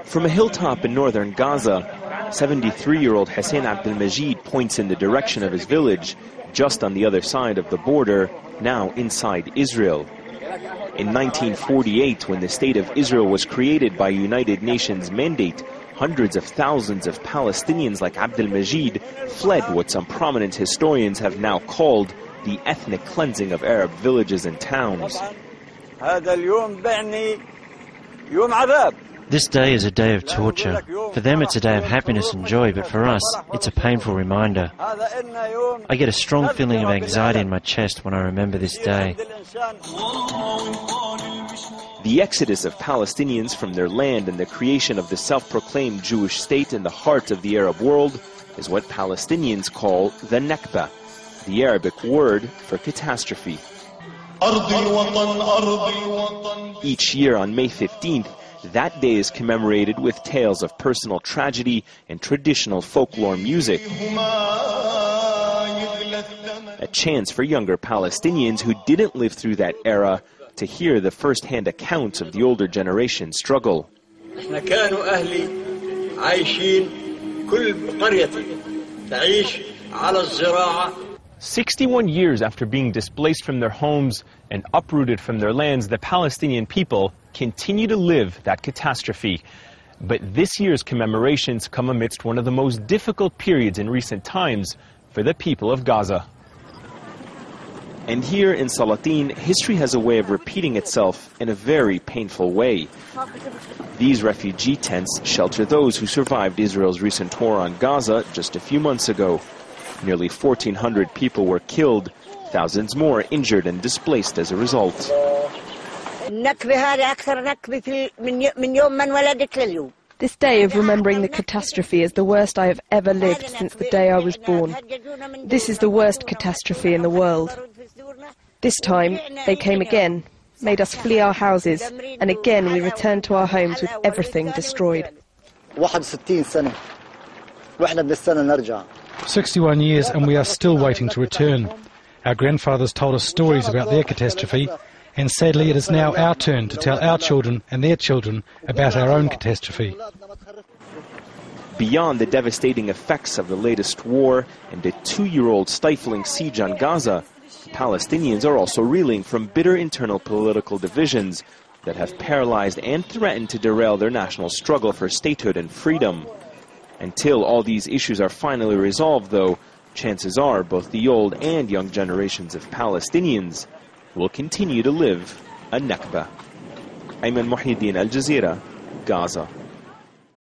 From a hilltop in northern Gaza, 73-year-old Hussein Abdelmajid points in the direction of his village, just on the other side of the border, now inside Israel. In 1948, when the State of Israel was created by United Nations mandate, hundreds of thousands of Palestinians like Abdelmajid fled what some prominent historians have now called the ethnic cleansing of Arab villages and towns. This day is a day of torture. For them it's a day of happiness and joy, but for us it's a painful reminder. I get a strong feeling of anxiety in my chest when I remember this day. The exodus of Palestinians from their land and the creation of the self-proclaimed Jewish state in the heart of the Arab world is what Palestinians call the Nakba, the Arabic word for catastrophe. Each year on May 15th, that day is commemorated with tales of personal tragedy and traditional folklore music. A chance for younger Palestinians who didn't live through that era to hear the first-hand accounts of the older generation's struggle. 61 years after being displaced from their homes and uprooted from their lands, the Palestinian people continue to live that catastrophe. But this year's commemorations come amidst one of the most difficult periods in recent times for the people of Gaza. And here in Salatin, history has a way of repeating itself in a very painful way. These refugee tents shelter those who survived Israel's recent war on Gaza just a few months ago. Nearly 1,400 people were killed, thousands more injured and displaced as a result. This day of remembering the catastrophe is the worst I have ever lived since the day I was born. This is the worst catastrophe in the world. This time, they came again, made us flee our houses, and again we returned to our homes with everything destroyed. 61 years and we are still waiting to return. Our grandfathers told us stories about their catastrophe, and sadly it is now our turn to tell our children and their children about our own catastrophe. Beyond the devastating effects of the latest war and a 2-year-old stifling siege on Gaza, Palestinians are also reeling from bitter internal political divisions that have paralyzed and threatened to derail their national struggle for statehood and freedom. Until all these issues are finally resolved, though, chances are both the old and young generations of Palestinians will continue to live a Nakba. Ayman Muhyiddin, Al Jazeera, Gaza.